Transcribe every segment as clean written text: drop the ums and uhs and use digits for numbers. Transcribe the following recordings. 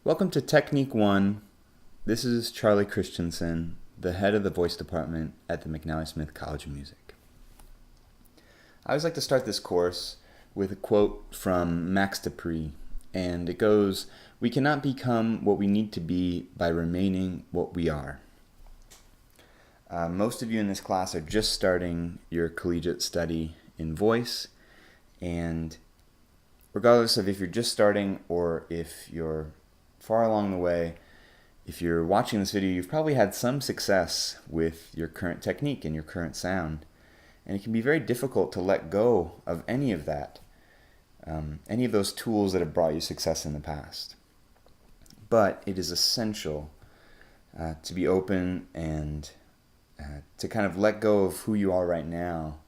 Welcome to Technique 1. This is Charlie Christensen, the head of the voice department at the McNally Smith College of Music. I always like to start this course with a quote from Max Dupree, and it goes, "We cannot become what we need to be by remaining what we are." Most of you in this class are just starting your collegiate study in voice, and regardless of if you're just starting or if you're far along the way, if you're watching this video, you've probably had some success with your current technique and your current sound. And it can be very difficult to let go of any of that, any of those tools that have brought you success in the past. But it is essential to be open and to kind of let go of who you are right now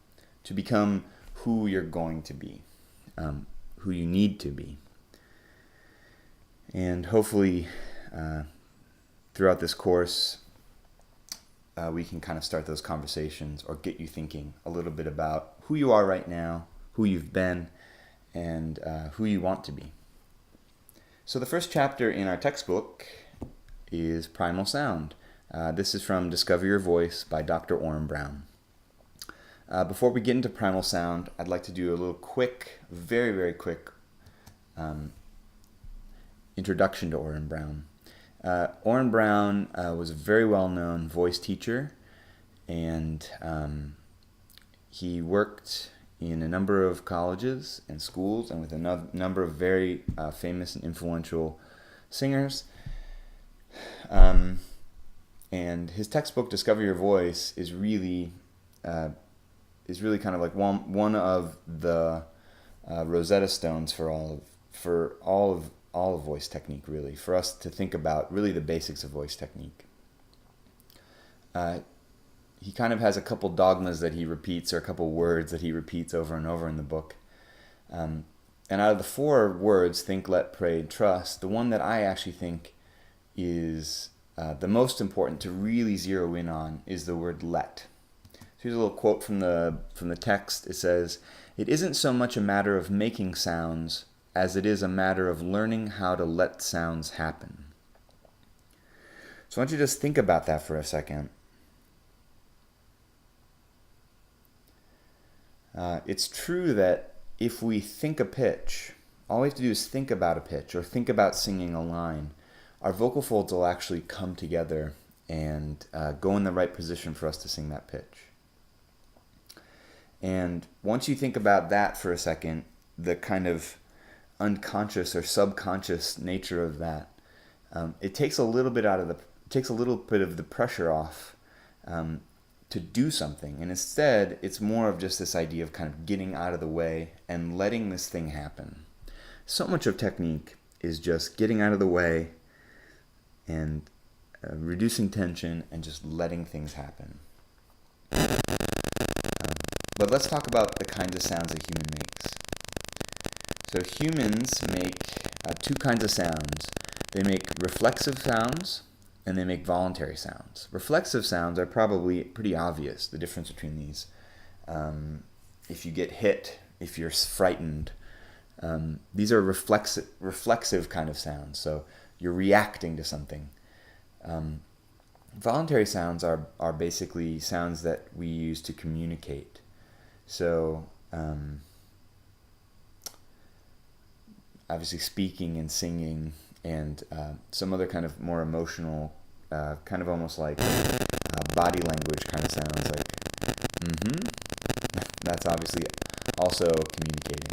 to become who you're going to be, who you need to be. And hopefully throughout this course we can kind of start those conversations or get you thinking a little bit about who you are right now, who you've been, and who you want to be. So the first chapter in our textbook is Primal Sound. This is from Discover Your Voice by Dr. Orrin Brown. Before we get into Primal Sound, I'd like to do a little quick, very, very quick introduction to Orrin Brown. Orrin Brown was a very well-known voice teacher, and he worked in a number of colleges and schools and with a number of very famous and influential singers. And his textbook, Discover Your Voice, is really kind of like one of the Rosetta Stones for all of voice technique, really, for us to think about really the basics of voice technique. He kind of has a couple dogmas that he repeats, or a couple words that he repeats over and over in the book. And out of the 4 words, think, let, pray, trust, the one that I actually think is the most important to really zero in on is the word let. So here's a little quote from the text. It says, "It isn't so much a matter of making sounds as it is a matter of learning how to let sounds happen." So I want you to just think about that for a second. It's true that if we think a pitch, all we have to do is think about a pitch or think about singing a line, our vocal folds will actually come together and go in the right position for us to sing that pitch. And once you think about that for a second, the kind of unconscious or subconscious nature of that, it takes a little bit of the pressure off to do something, and instead it's more of just this idea of kind of getting out of the way and letting this thing happen. So much of technique is just getting out of the way and reducing tension and just letting things happen. But let's talk about the kinds of sounds a human makes. So humans make 2 kinds of sounds. They make reflexive sounds and they make voluntary sounds. Reflexive sounds are probably pretty obvious, the difference between these. If you get hit, if you're frightened, these are reflexive kind of sounds. So you're reacting to something. Voluntary sounds are basically sounds that we use to communicate. So obviously speaking and singing and some other kind of more emotional, kind of almost like body language kind of sounds, like that's obviously also communicating.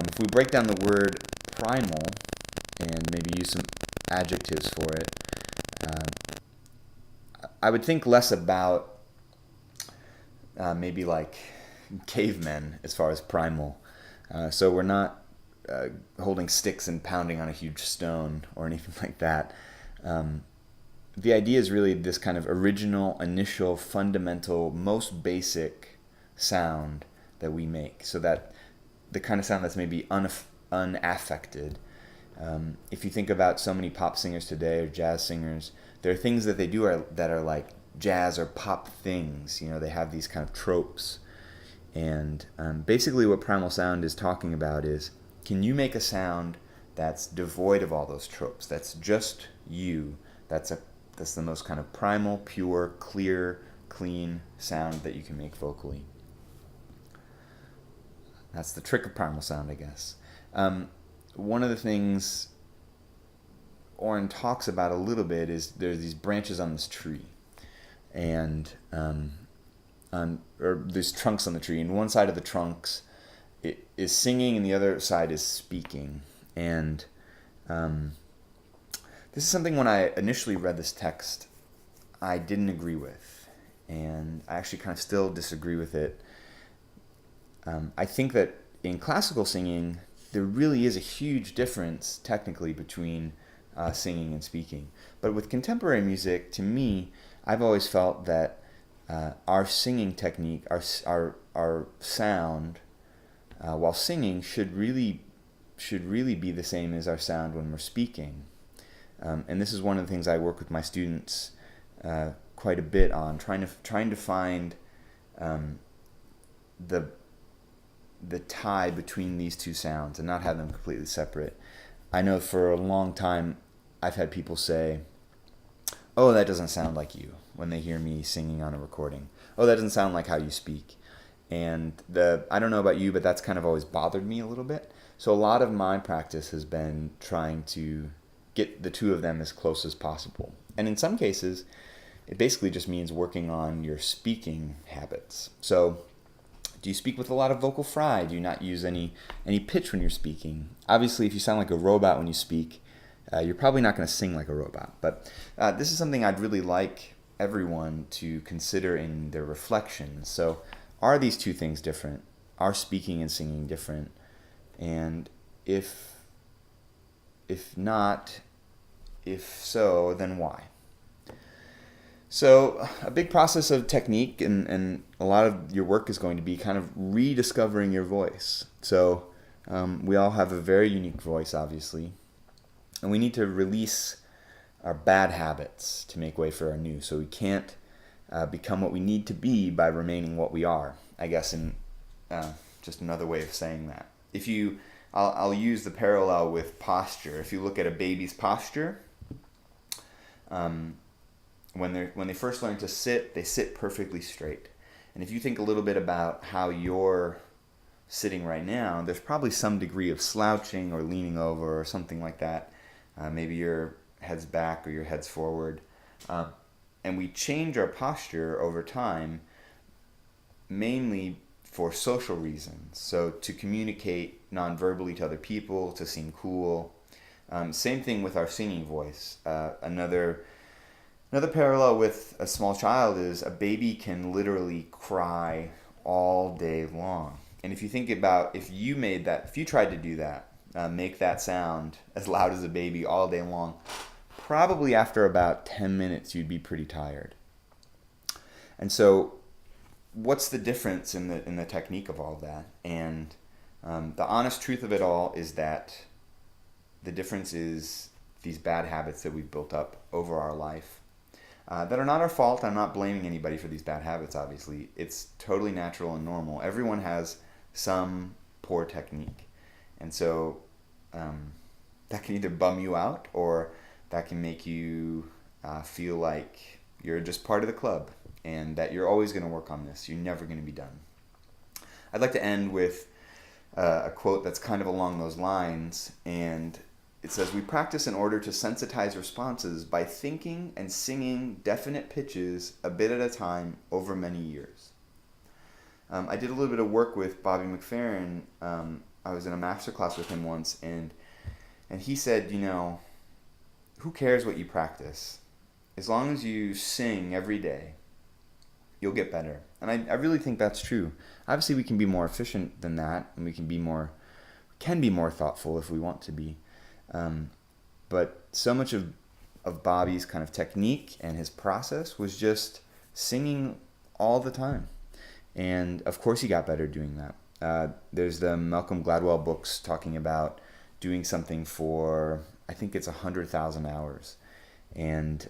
If we break down the word primal and maybe use some adjectives for it, I would think less about maybe like cavemen as far as primal. So we're not holding sticks and pounding on a huge stone or anything like that. The idea is really this kind of original, initial, fundamental, most basic sound that we make. So that the kind of sound that's maybe unaffected. If you think about so many pop singers today or jazz singers, there are things that they do that are like jazz or pop things. You know, they have these kind of tropes. And basically what Primal Sound is talking about is, can you make a sound that's devoid of all those tropes. That's just you. That's the most kind of primal, pure, clear, clean sound that you can make vocally. That's the trick of primal sound, I guess. One of the things Oren talks about a little bit is there's these branches on this tree, and or there's trunks on the tree, and one side of the trunks is singing, and the other side is speaking. And this is something when I initially read this text, I didn't agree with, and I actually kind of still disagree with it. I think that in classical singing, there really is a huge difference technically between singing and speaking. But with contemporary music, to me, I've always felt that our singing technique, our sound, while singing, should really be the same as our sound when we're speaking. And this is one of the things I work with my students quite a bit on, trying to find the tie between these two sounds and not have them completely separate. I know for a long time I've had people say, "Oh, that doesn't sound like you," when they hear me singing on a recording. "Oh, that doesn't sound like how you speak." And I don't know about you, but that's kind of always bothered me a little bit. So a lot of my practice has been trying to get the two of them as close as possible. And in some cases, it basically just means working on your speaking habits. So do you speak with a lot of vocal fry? Do you not use any pitch when you're speaking? Obviously, if you sound like a robot when you speak, you're probably not going to sing like a robot. But this is something I'd really like everyone to consider in their reflections. So are these two things different? Are speaking and singing different? And if not, if so, then why? So a big process of technique and a lot of your work is going to be kind of rediscovering your voice. So we all have a very unique voice, obviously, and we need to release our bad habits to make way for our new. So we can't become what we need to be by remaining what we are, I guess, in just another way of saying that. I'll use the parallel with posture. If you look at a baby's posture, when they first learn to sit, they sit perfectly straight. And if you think a little bit about how you're sitting right now, there's probably some degree of slouching or leaning over or something like that. Maybe your head's back or your head's forward. And we change our posture over time, mainly for social reasons. So to communicate non-verbally to other people, to seem cool. Same thing with our singing voice. Another parallel with a small child is a baby can literally cry all day long. And if you think about, if you tried to do that, make that sound as loud as a baby all day long, probably after about 10 minutes you'd be pretty tired. And so what's the difference in the technique of all of that? And the honest truth of it all is that the difference is these bad habits that we've built up over our life. That are not our fault. I'm not blaming anybody for these bad habits, obviously. It's totally natural and normal. Everyone has some poor technique. And so that can either bum you out or that can make you feel like you're just part of the club and that you're always going to work on this. You're never going to be done. I'd like to end with a quote that's kind of along those lines, and it says, "We practice in order to sensitize responses by thinking and singing definite pitches a bit at a time over many years." I did a little bit of work with Bobby McFerrin. I was in a master class with him once, and he said, who cares what you practice? As long as you sing every day, you'll get better. And I really think that's true. Obviously, we can be more efficient than that, and we can be more thoughtful if we want to be. But so much of Bobby's kind of technique and his process was just singing all the time. And of course he got better doing that. There's the Malcolm Gladwell books talking about doing something for, I think it's 100,000 hours. And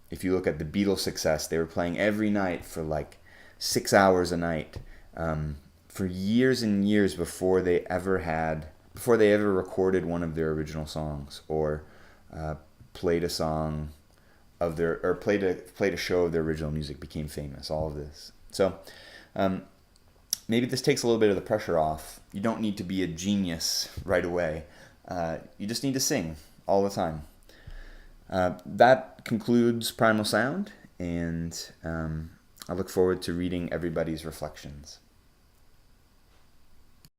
if you look at the Beatles' success, they were playing every night for like 6 hours a night for years and years before they ever had before they ever recorded one of their original songs, or played a song of their, or played a show of their original music, became famous. All of this. So maybe this takes a little bit of the pressure off. You don't need to be a genius right away. You just need to sing all the time. That concludes Primal Sound, and I look forward to reading everybody's reflections.